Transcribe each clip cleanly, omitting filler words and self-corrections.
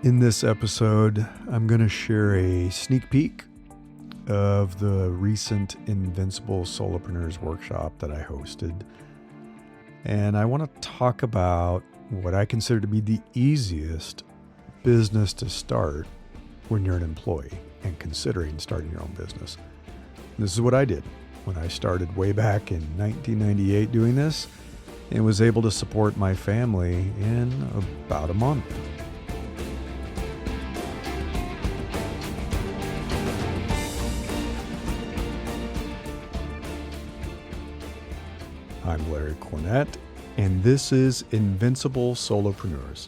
In this episode, I'm going to share a sneak peek of the recent Invincible Solopreneurs workshop that I hosted. And I want to talk about what I consider to be the easiest business to start when you're an employee and considering starting your own business. This is what I did when I started way back in 1998 doing this and was able to support my family in about a month. I'm Larry Cornett, and this is Invincible Solopreneurs.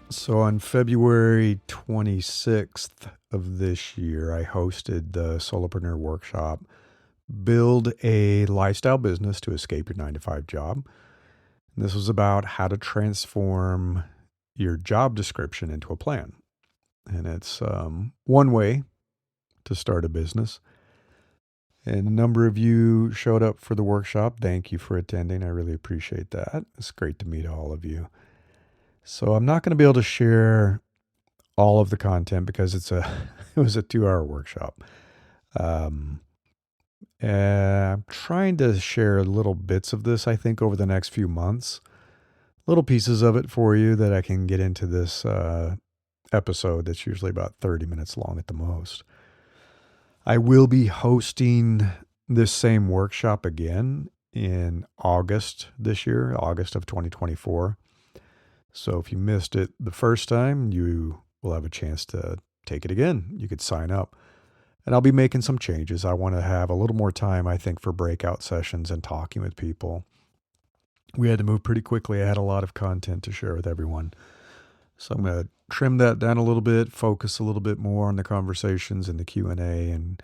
So on February 26th of this year, I hosted the Solopreneur Workshop, Build a Lifestyle Business to Escape Your 9-to-5 Job. And this was about how to transform your job description into a plan. And it's one way to start a business. And a number of you showed up for the workshop. Thank you for attending. I really appreciate that. It's great to meet all of you. So I'm not going to be able to share all of the content because it was a 2-hour workshop. I'm trying to share little bits of this, I think, over the next few months. Little pieces of it for you that I can get into this episode that's usually about 30 minutes long at the most. I will be hosting this same workshop again in August this year, August of 2024. So if you missed it the first time, you will have a chance to take it again. You could sign up. And I'll be making some changes. I want to have a little more time, I think, for breakout sessions and talking with people. We had to move pretty quickly. I had a lot of content to share with everyone. So I'm going to trim that down a little bit, focus a little bit more on the conversations and the Q&A, and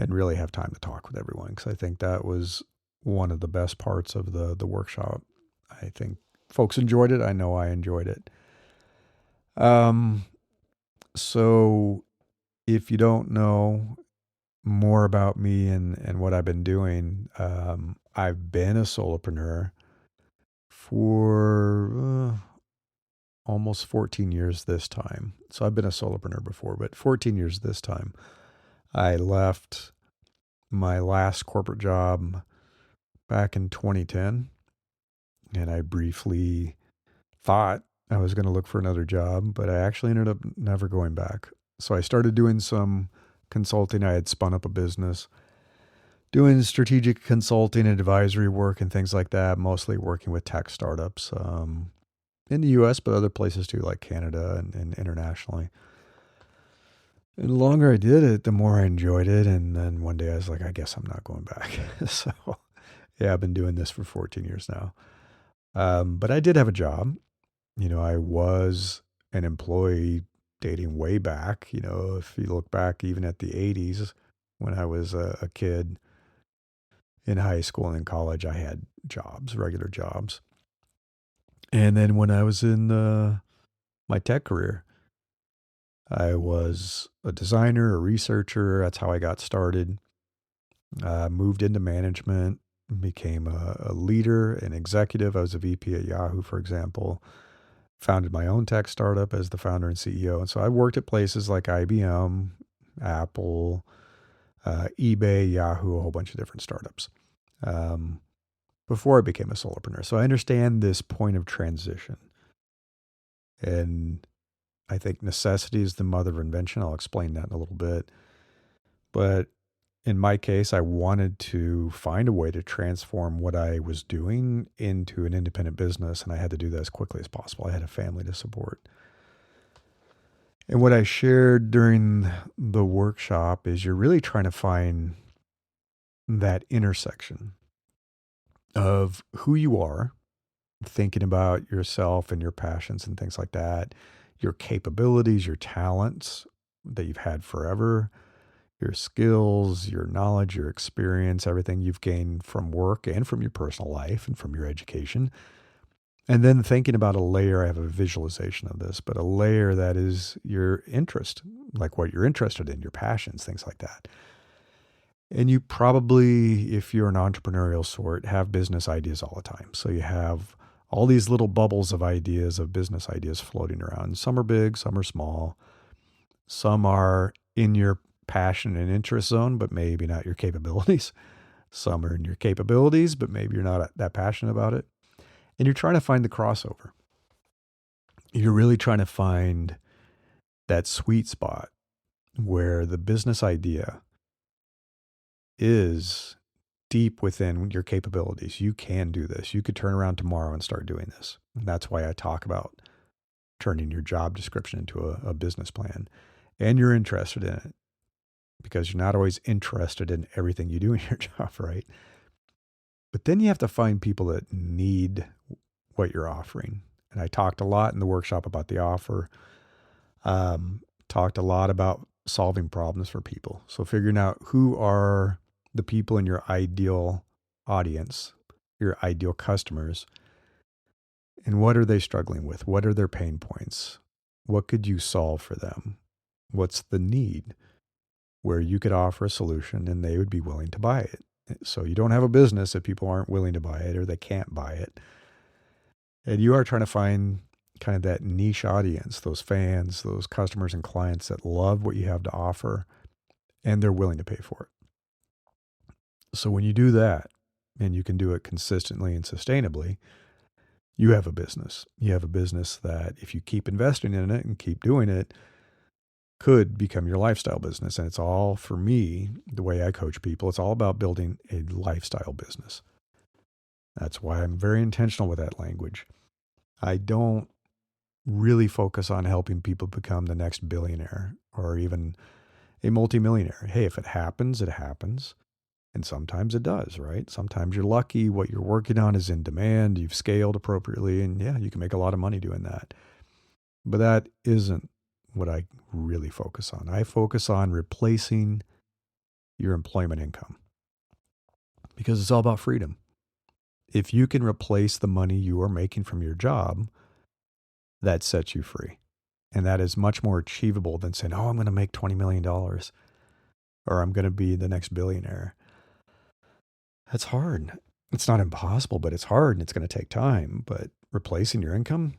really have time to talk with everyone, because I think that was one of the best parts of the workshop. I think folks enjoyed it. I know I enjoyed it. So if you don't know more about me and what I've been doing, I've been a solopreneur for almost 14 years this time. So I've been a solopreneur before, but 14 years this time. I left my last corporate job back in 2010, and I briefly thought I was going to look for another job, but I actually ended up never going back. So I started doing some consulting. I had spun up a business, doing strategic consulting and advisory work and things like that, mostly working with tech startups in the US, but other places too, like Canada and internationally. And the longer I did it, the more I enjoyed it. And then one day I was like, I guess I'm not going back. So yeah, I've been doing this for 14 years now. But I did have a job. I was an employee dating way back. If you look back even at the 80s, when I was a kid in high school and in college, I had jobs, regular jobs. And then when I was in my tech career, I was a designer, a researcher. That's how I got started. Moved into management, became a leader, an executive. I was a VP at Yahoo, for example. Founded my own tech startup as the founder and CEO. And so I worked at places like IBM, Apple, eBay, Yahoo, a whole bunch of different startups before I became a solopreneur. So I understand this point of transition. And I think necessity is the mother of invention. I'll explain that in a little bit. But in my case, I wanted to find a way to transform what I was doing into an independent business, and I had to do that as quickly as possible. I had a family to support. And what I shared during the workshop is you're really trying to find that intersection of who you are, thinking about yourself and your passions and things like that, your capabilities, your talents that you've had forever, your skills, your knowledge, your experience, everything you've gained from work and from your personal life and from your education. And then thinking about a layer, I have a visualization of this, but a layer that is your interest, like what you're interested in, your passions, things like that. And you probably, if you're an entrepreneurial sort, have business ideas all the time. So you have all these little bubbles of ideas, of business ideas floating around. Some are big, some are small. Some are in your passion and interest zone, but maybe not your capabilities. Some are in your capabilities, but maybe you're not that passionate about it. And you're trying to find the crossover. You're really trying to find that sweet spot where the business idea is deep within your capabilities. You can do this. You could turn around tomorrow and start doing this. And that's why I talk about turning your job description into a business plan. And you're interested in it, because you're not always interested in everything you do in your job, right? But then you have to find people that need what you're offering. And I talked a lot in the workshop about the offer. Talked a lot about solving problems for people. So figuring out who are the people in your ideal audience, your ideal customers, and what are they struggling with? What are their pain points? What could you solve for them? What's the need where you could offer a solution and they would be willing to buy it? So you don't have a business if people aren't willing to buy it or they can't buy it. And you are trying to find kind of that niche audience, those fans, those customers and clients that love what you have to offer and they're willing to pay for it. So when you do that, and you can do it consistently and sustainably, you have a business. You have a business that if you keep investing in it and keep doing it, could become your lifestyle business. And it's all, for me, the way I coach people, it's all about building a lifestyle business. That's why I'm very intentional with that language. I don't really focus on helping people become the next billionaire or even a multimillionaire. Hey, if it happens, it happens. And sometimes it does, right? Sometimes you're lucky. What you're working on is in demand. You've scaled appropriately. And yeah, you can make a lot of money doing that. But that isn't what I really focus on. I focus on replacing your employment income, because it's all about freedom. If you can replace the money you are making from your job, that sets you free. And that is much more achievable than saying, oh, I'm going to make $20 million or I'm going to be the next billionaire. That's hard. It's not impossible, but it's hard and it's going to take time. But replacing your income,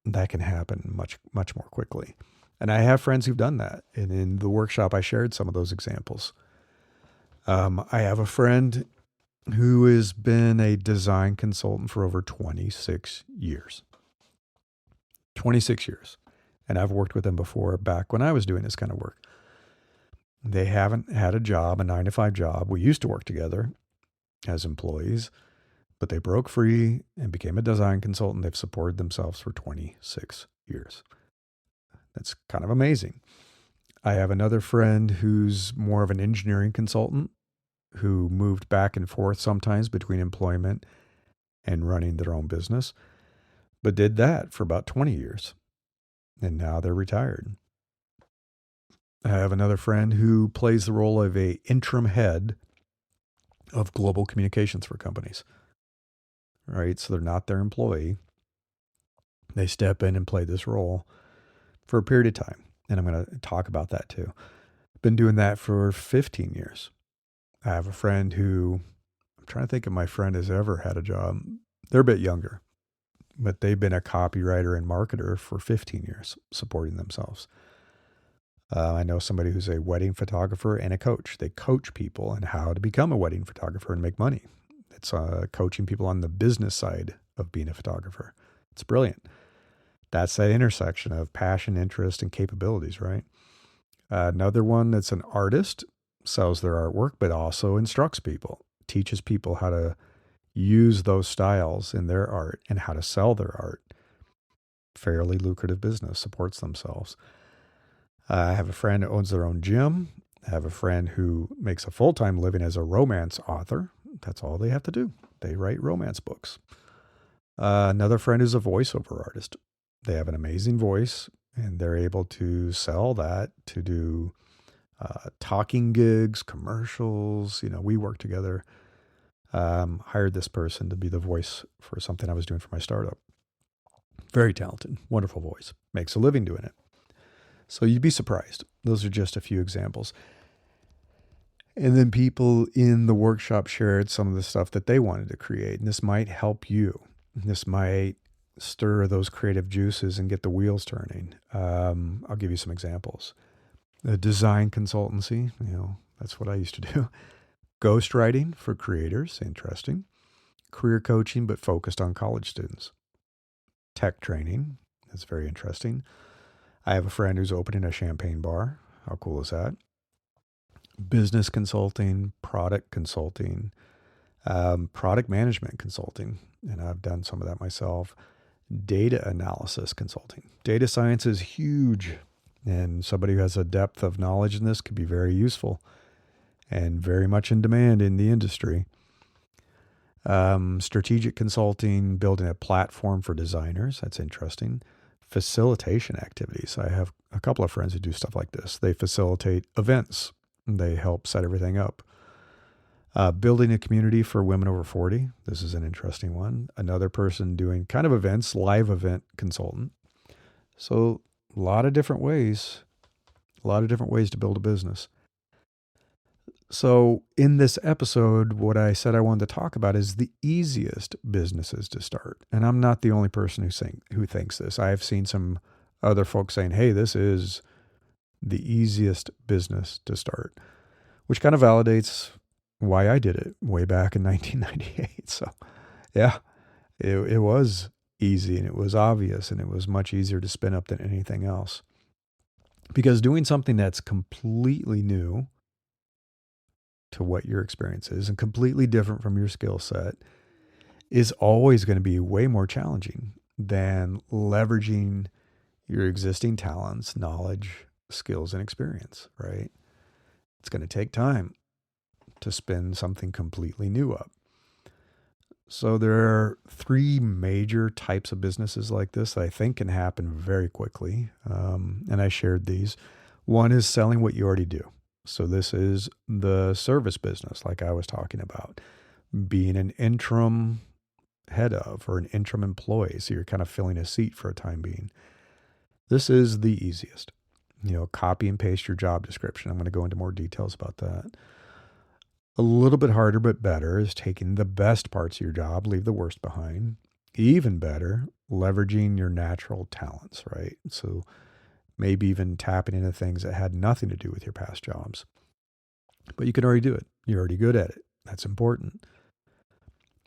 that can happen much, much more quickly. And I have friends who've done that. And in the workshop, I shared some of those examples. I have a friend who has been a design consultant for over 26 years. 26 years. And I've worked with them before, back when I was doing this kind of work. They haven't had a job, a 9-to-5 job. We used to work together as employees, but they broke free and became a design consultant. They've supported themselves for 26 years. That's kind of amazing. I have another friend who's more of an engineering consultant who moved back and forth sometimes between employment and running their own business, but did that for about 20 years. And now they're retired. I have another friend who plays the role of an interim head of global communications for companies. Right? So they're not their employee. They step in and play this role for a period of time. And I'm going to talk about that too. Been doing that for 15 years. I have a friend who, I'm trying to think if my friend has ever had a job. They're a bit younger, but they've been a copywriter and marketer for 15 years, supporting themselves. I know somebody who's a wedding photographer and a coach. They coach people on how to become a wedding photographer and make money. It's coaching people on the business side of being a photographer. It's brilliant. That's that intersection of passion, interest, and capabilities, right? Another one that's an artist, sells their artwork, but also instructs people, teaches people how to use those styles in their art and how to sell their art. Fairly lucrative business, supports themselves. I have a friend who owns their own gym. I have a friend who makes a full-time living as a romance author. That's all they have to do. They write romance books. Another friend who's a voiceover artist. They have an amazing voice and they're able to sell that to do talking gigs, commercials. You know, we work together. Hired this person to be the voice for something I was doing for my startup. Very talented, wonderful voice. Makes a living doing it. So you'd be surprised. Those are just a few examples. And then people in the workshop shared some of the stuff that they wanted to create. And this might help you. This might stir those creative juices and get the wheels turning. I'll give you some examples. A design consultancy, that's what I used to do. Ghostwriting for creators, interesting. Career coaching, but focused on college students. Tech training, that's very interesting. I have a friend who's opening a champagne bar. How cool is that? Business consulting, product consulting, product management consulting, and I've done some of that myself. Data analysis consulting. Data science is huge, and somebody who has a depth of knowledge in this could be very useful and very much in demand in the industry. Strategic consulting, building a platform for designers. That's interesting. Facilitation activities. I have a couple of friends who do stuff like this. They facilitate events. They help set everything up. Building a community for women over 40. This is an interesting one. Another person doing kind of events, live event consultant. So a lot of different ways to build a business. So in this episode, what I said I wanted to talk about is the easiest businesses to start. And I'm not the only person who thinks this. I've seen some other folks saying, hey, this is the easiest business to start, which kind of validates why I did it way back in 1998. So yeah, it was easy and it was obvious and it was much easier to spin up than anything else. Because doing something that's completely new to what your experience is and completely different from your skill set is always going to be way more challenging than leveraging your existing talents, knowledge, skills, and experience, right? It's going to take time to spin something completely new up. So there are three major types of businesses like this that I think can happen very quickly. And I shared these. One is selling what you already do. So this is the service business, like I was talking about, being an interim head of or an interim employee. So you're kind of filling a seat for a time being. This is the easiest. Copy and paste your job description. I'm going to go into more details about that. A little bit harder, but better is taking the best parts of your job, leave the worst behind. Even better, leveraging your natural talents, right? So maybe even tapping into things that had nothing to do with your past jobs. But you can already do it. You're already good at it. That's important.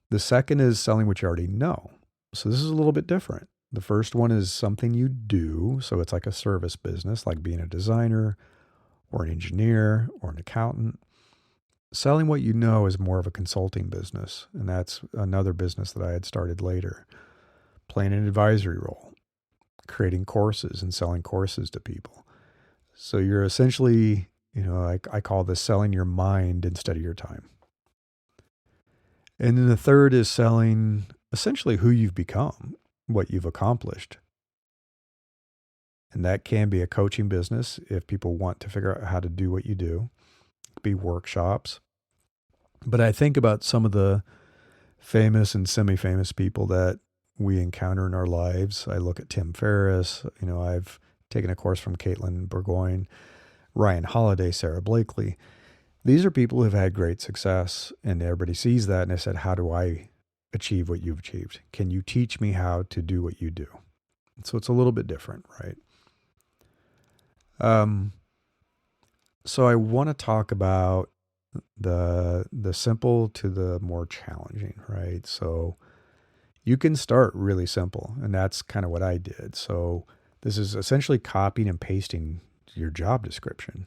The second is selling what you already know. So this is a little bit different. The first one is something you do. So it's like a service business, like being a designer or an engineer or an accountant. Selling what you know is more of a consulting business. And that's another business that I had started later. Playing an advisory role, creating courses and selling courses to people. So you're essentially, I call this selling your mind instead of your time. And then the third is selling essentially who you've become, what you've accomplished. And that can be a coaching business if people want to figure out how to do what you do. It could be workshops. But I think about some of the famous and semi-famous people that we encounter in our lives. I look at Tim Ferriss. I've taken a course from Caitlin Burgoyne, Ryan Holiday, Sarah Blakely. These are people who have had great success, and everybody sees that, and they said, how do I achieve what you've achieved? Can you teach me how to do what you do? So it's a little bit different, right? So I want to talk about the simple to the more challenging, right? So you can start really simple, and that's kind of what I did. So this is essentially copying and pasting your job description.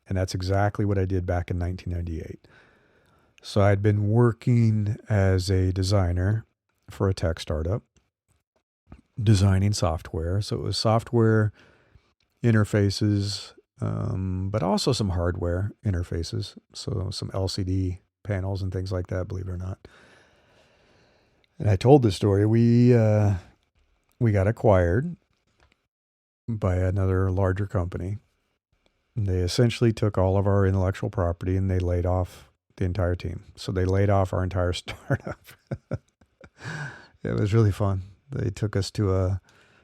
And that's exactly what I did back in 1998. So I'd been working as a designer for a tech startup, designing software. So it was software interfaces, but also some hardware interfaces. So some LCD panels and things like that, believe it or not. And I told this story. We got acquired by another larger company. They essentially took all of our intellectual property and they laid off the entire team. So they laid off our entire startup. It was really fun. They took us to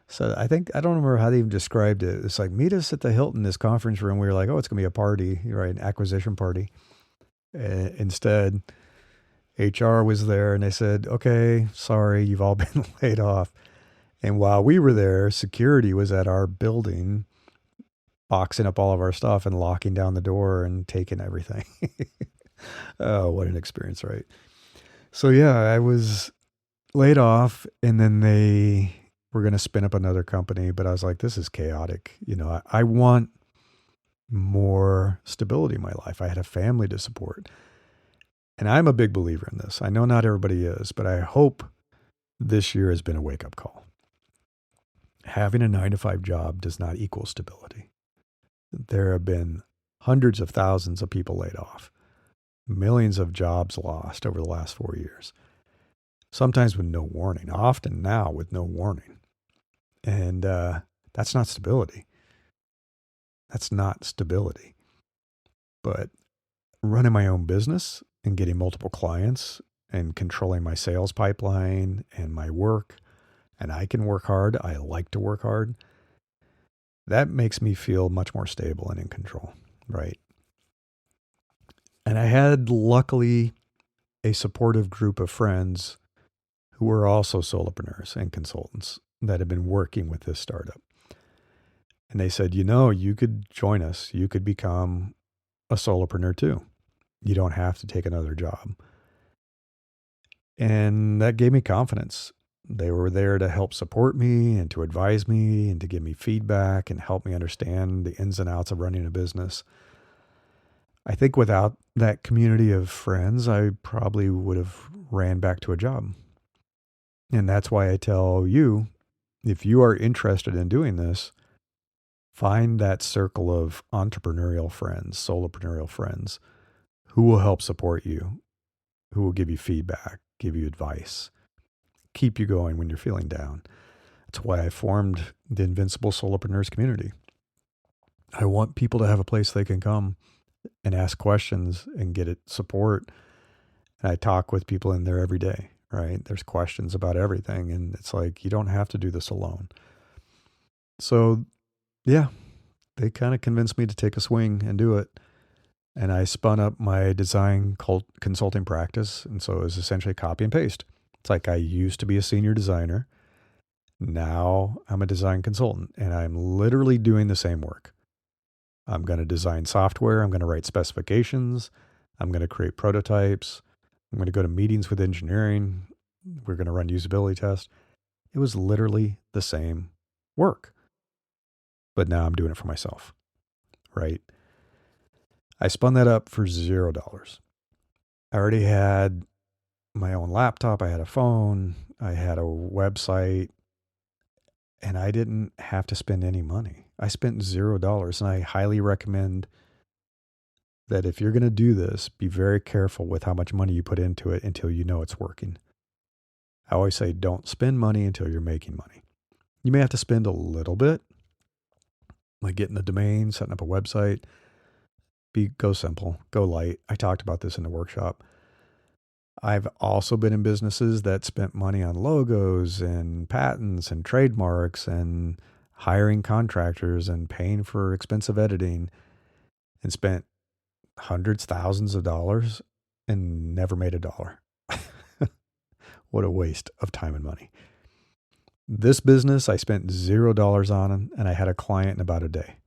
so I don't remember how they even described it. It's like, meet us at the Hilton, this conference room. We were like, oh, it's going to be a party, right? An acquisition party. Instead, HR was there and they said, okay, sorry, you've all been laid off. And while we were there, security was at our building, boxing up all of our stuff and locking down the door and taking everything. Oh, what an experience, right? So yeah, I was laid off and then they were going to spin up another company, but I was like, this is chaotic. I want more stability in my life. I had a family to support. And I'm a big believer in this. I know not everybody is, but I hope this year has been a wake-up call. Having a 9-to-5 job does not equal stability. There have been hundreds of thousands of people laid off, millions of jobs lost over the last 4 years, sometimes with no warning, often now with no warning. And that's not stability. That's not stability. But running my own business and getting multiple clients and controlling my sales pipeline and my work, and I can work hard. I like to work hard. That makes me feel much more stable and in control, right? And I had, luckily, a supportive group of friends who were also solopreneurs and consultants that had been working with this startup. And they said, you could join us. You could become a solopreneur too. You don't have to take another job. And that gave me confidence. They were there to help support me and to advise me and to give me feedback and help me understand the ins and outs of running a business. I think without that community of friends, I probably would have ran back to a job. And that's why I tell you, if you are interested in doing this, find that circle of entrepreneurial friends, solopreneur friends, who will help support you, who will give you feedback, give you advice, keep you going when you're feeling down. That's why I formed the Invincible Solopreneurs community. I want people to have a place they can come and ask questions and get support. And I talk with people in there every day, right? There's questions about everything. And it's like, you don't have to do this alone. So yeah, they kind of convinced me to take a swing and do it. And I spun up my design consulting practice. And so it was essentially copy and paste. It's like I used to be a senior designer. Now I'm a design consultant and I'm literally doing the same work. I'm going to design software. I'm going to write specifications. I'm going to create prototypes. I'm going to go to meetings with engineering. We're going to run usability tests. It was literally the same work. But now I'm doing it for myself, right? I spun that up for $0. I already had my own laptop. I had a phone. I had a website. And I didn't have to spend any money. I spent $0. And I highly recommend that if you're going to do this, be very careful with how much money you put into it until you know it's working. I always say, don't spend money until you're making money. You may have to spend a little bit, like getting the domain, setting up a website. Go simple, go light. I talked about this in the workshop. I've also been in businesses that spent money on logos and patents and trademarks and hiring contractors and paying for expensive editing and spent hundreds, thousands of dollars and never made $1. What a waste of time and money. This business, I spent $0 on and I had a client in about a day.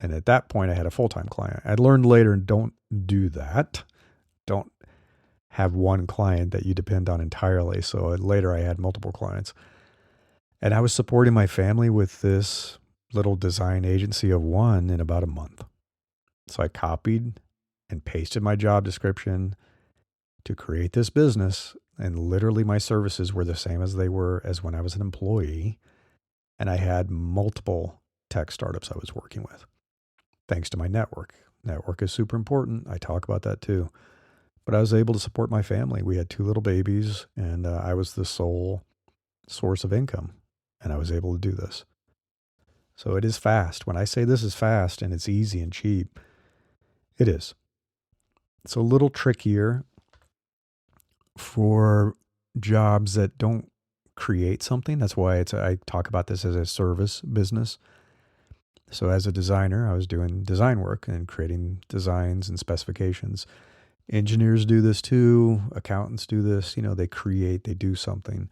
And at that point, I had a full-time client. I learned later, don't do that. Don't have one client that you depend on entirely. So later I had multiple clients. And I was supporting my family with this little design agency of one in about a month. So I copied and pasted my job description to create this business. And literally my services were the same as they were as when I was an employee. And I had multiple tech startups I was working with. Thanks to my network. Network is super important. I talk about that too. But I was able to support my family. We had 2 little babies and I was the sole source of income. And I was able to do this. So it is fast. When I say this is fast and it's easy and cheap, it is. It's a little trickier for jobs that don't create something. That's why I talk about this as a service business. So as a designer, I was doing design work and creating designs and specifications. Engineers do this too. Accountants do this. They create, they do something.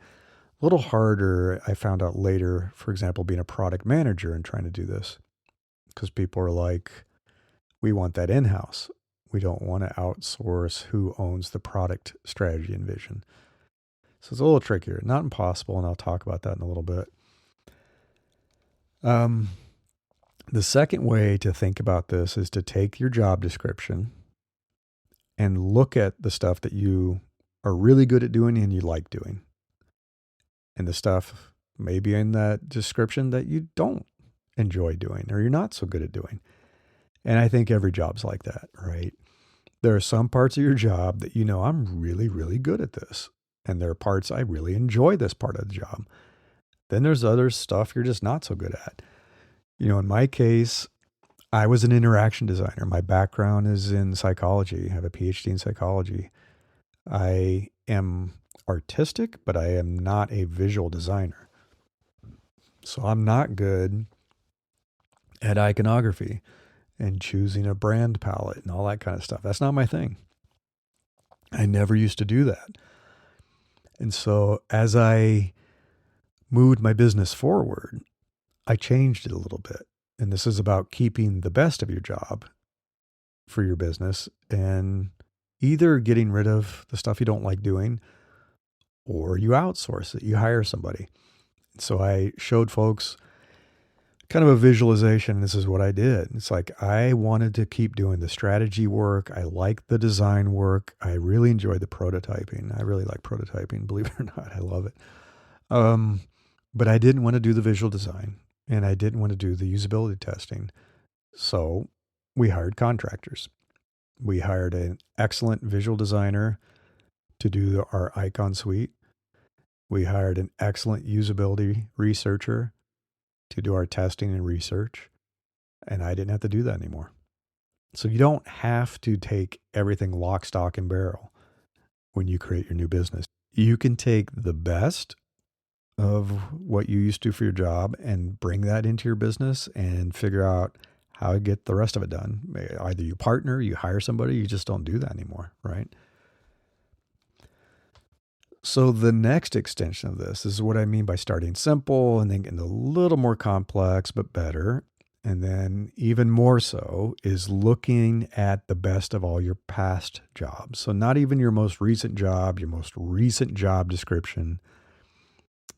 A little harder, I found out later, for example, being a product manager and trying to do this. Because people are like, we want that in-house. We don't want to outsource who owns the product strategy and vision. So it's a little trickier, not impossible, and I'll talk about that in a little bit. The second way to think about this is to take your job description and look at the stuff that you are really good at doing and you like doing, and the stuff maybe in that description that you don't enjoy doing or you're not so good at doing. And I think every job's like that, right? There are some parts of your job that I'm really, really good at this. And there are parts I really enjoy this part of the job. Then there's other stuff you're just not so good at. In my case, I was an interaction designer. My background is in psychology. I have a PhD in psychology. I am artistic, but I am not a visual designer. So I'm not good at iconography and choosing a brand palette and all that kind of stuff. That's not my thing. I never used to do that. And so as I moved my business forward, I changed it a little bit. And this is about keeping the best of your job for your business and either getting rid of the stuff you don't like doing or you outsource it, you hire somebody. So I showed folks kind of a visualization. This is what I did. It's like I wanted to keep doing the strategy work. I like the design work. I really enjoy the prototyping. I really like prototyping, believe it or not. I love it. But I didn't want to do the visual design and I didn't want to do the usability testing. So we hired contractors. We hired an excellent visual designer to do our icon suite. We hired an excellent usability researcher to do our testing and research. And I didn't have to do that anymore. So you don't have to take everything lock, stock, and barrel when you create your new business. You can take the best of what you used to for your job and bring that into your business and figure out how to get the rest of it done. Either you partner, you hire somebody, you just don't do that anymore, right? So the next extension of this is what I mean by starting simple and then getting a little more complex, but better. And then even more so is looking at the best of all your past jobs. So not even your most recent job, your most recent job description,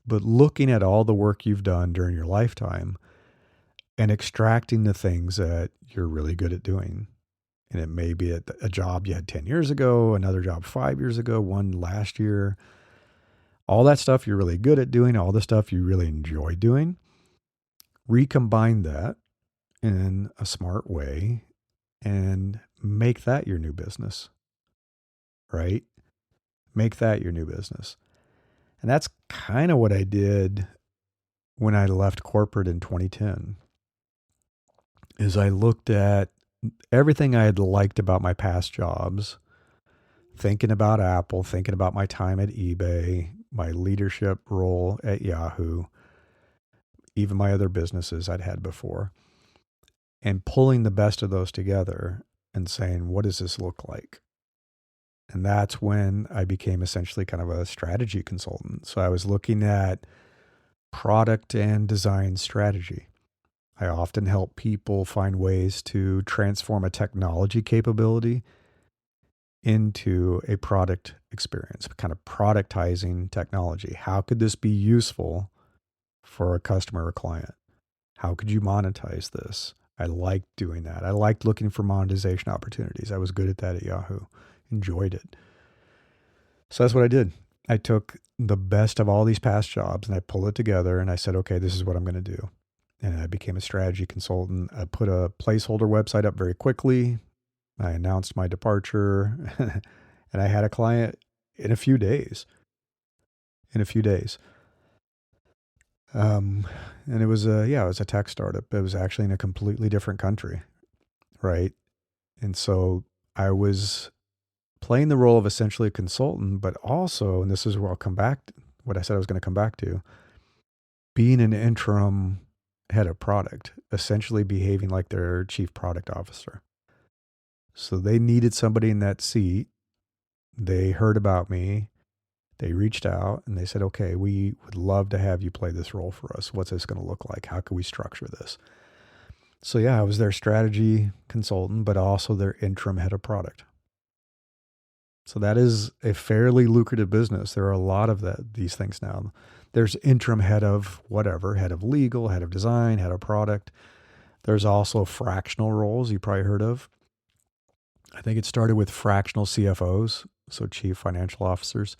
but looking at all the work you've done during your lifetime and extracting the things that you're really good at doing. And it may be a job you had 10 years ago, another job 5 years ago, one last year. All that stuff you're really good at doing, all the stuff you really enjoy doing, recombine that in a smart way and make that your new business, right? Make that your new business. And that's kind of what I did when I left corporate in 2010, is I looked at everything I had liked about my past jobs, thinking about Apple, thinking about my time at eBay, my leadership role at Yahoo, even my other businesses I'd had before, and pulling the best of those together and saying, what does this look like? And that's when I became essentially kind of a strategy consultant. So I was looking at product and design strategy. I often help people find ways to transform a technology capability into a product experience, kind of productizing technology. How could this be useful for a customer or client? How could you monetize this? I liked doing that. I liked looking for monetization opportunities. I was good at that at Yahoo. Enjoyed it. So that's what I did. I took the best of all these past jobs and I pulled it together and I said, okay, this is what I'm going to do. And I became a strategy consultant. I put a placeholder website up very quickly. I announced my departure and I had a client in a few days. And it was a tech startup. It was actually in a completely different country. Right. And so I was playing the role of essentially a consultant, but also, and this is where I'll come back to what I said I was going to come back to, being an interim head of product, essentially behaving like their chief product officer. So they needed somebody in that seat. They heard about me. They reached out and they said, okay, we would love to have you play this role for us. What's this going to look like? How can we structure this? So yeah, I was their strategy consultant, but also their interim head of product. So that is a fairly lucrative business. There are a lot of these things now. There's interim head of whatever, head of legal, head of design, head of product. There's also fractional roles you probably heard of. I think it started with fractional CFOs, so chief financial officers,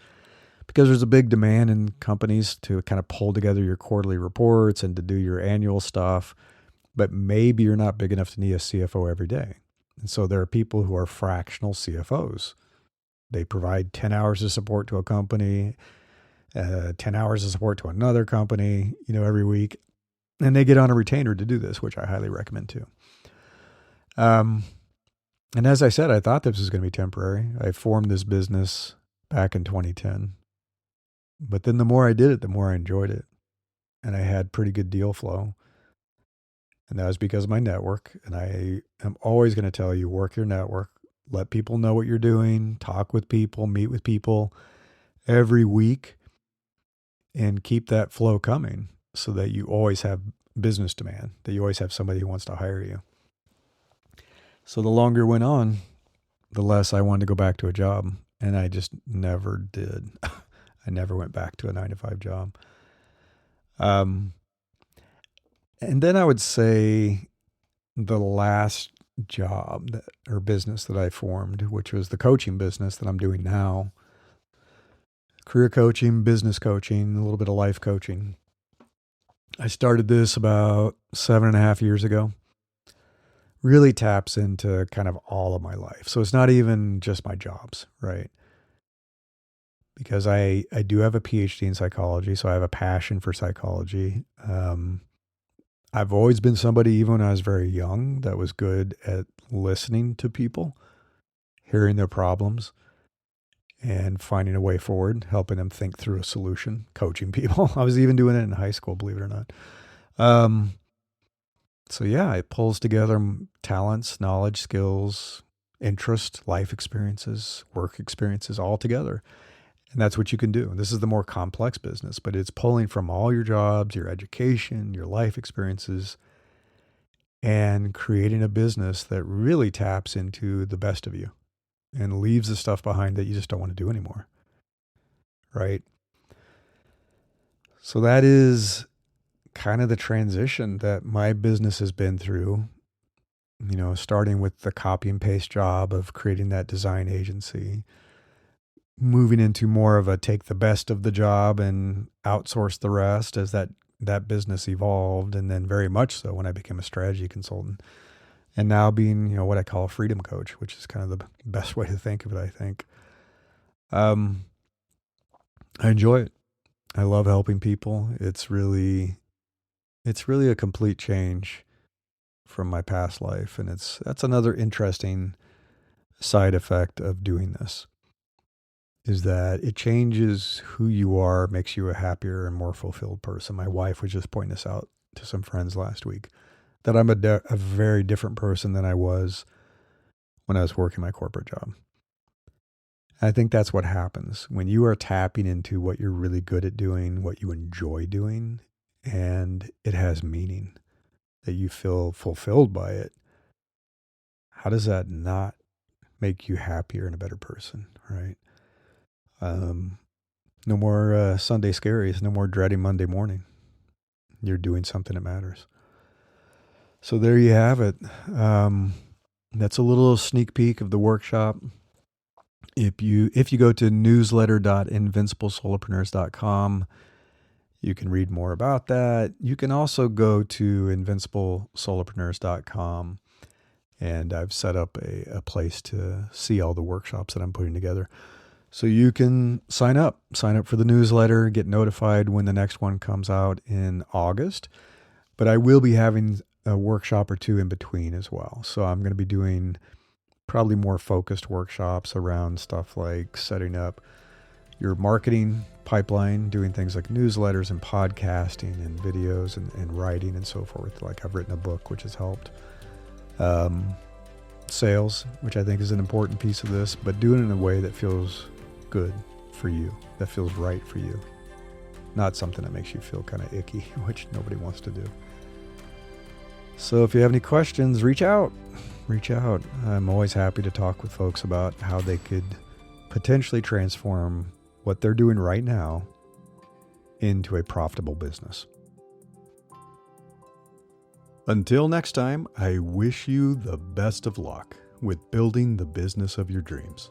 because there's a big demand in companies to kind of pull together your quarterly reports and to do your annual stuff, but maybe you're not big enough to need a CFO every day. And so there are people who are fractional CFOs. They provide 10 hours of support to a company, 10 hours of support to another company, every week. And they get on a retainer to do this, which I highly recommend too. And as I said, I thought this was going to be temporary. I formed this business back in 2010. But then the more I did it, the more I enjoyed it. And I had pretty good deal flow. And that was because of my network. And I am always going to tell you, work your network. Let people know what you're doing, talk with people, meet with people every week, and keep that flow coming so that you always have business demand, that you always have somebody who wants to hire you. So the longer it went on, the less I wanted to go back to a job. And I just never did. I never went back to a 9-to-5 job. And then I would say the last job or business that I formed, which was the coaching business that I'm doing now. Career coaching, business coaching, a little bit of life coaching. I started this about 7.5 years ago. Really taps into kind of all of my life. So it's not even just my jobs, right? Because I do have a PhD in psychology, so I have a passion for psychology. I've always been somebody, even when I was very young, that was good at listening to people, hearing their problems, and finding a way forward, helping them think through a solution, coaching people. I was even doing it in high school, believe it or not. So yeah, it pulls together talents, knowledge, skills, interest, life experiences, work experiences all together. And that's what you can do. This is the more complex business, but it's pulling from all your jobs, your education, your life experiences, and creating a business that really taps into the best of you and leaves the stuff behind that you just don't want to do anymore. Right? So that is kind of the transition that my business has been through, starting with the copy and paste job of creating that design agency, moving into more of a take the best of the job and outsource the rest as that business evolved. And then very much so when I became a strategy consultant, and now being, what I call a freedom coach, which is kind of the best way to think of it, I think. I enjoy it. I love helping people. It's really a complete change from my past life. And that's another interesting side effect of doing this, is that it changes who you are, makes you a happier and more fulfilled person. My wife was just pointing this out to some friends last week, that I'm a very different person than I was when I was working my corporate job. I think that's what happens when you are tapping into what you're really good at doing, what you enjoy doing, and it has meaning, that you feel fulfilled by it. How does that not make you happier and a better person, right? No more Sunday scaries, no more dreading Monday morning. You're doing something that matters. So there you have it. That's a little sneak peek of the workshop. If you go to newsletter.invinciblesolopreneurs.com, you can read more about that. You can also go to invinciblesolopreneurs.com, and I've set up a place to see all the workshops that I'm putting together. So you can sign up for the newsletter, get notified when the next one comes out in August. But I will be having a workshop or two in between as well. So I'm going to be doing probably more focused workshops around stuff like setting up your marketing pipeline, doing things like newsletters and podcasting and videos and writing and so forth. Like I've written a book, which has helped. sales, which I think is an important piece of this, but do it in a way that feels good for you, that feels right for you. Not something that makes you feel kind of icky, which nobody wants to do. So if you have any questions, reach out. Reach out. I'm always happy to talk with folks about how they could potentially transform what they're doing right now into a profitable business. Until next time, I wish you the best of luck with building the business of your dreams.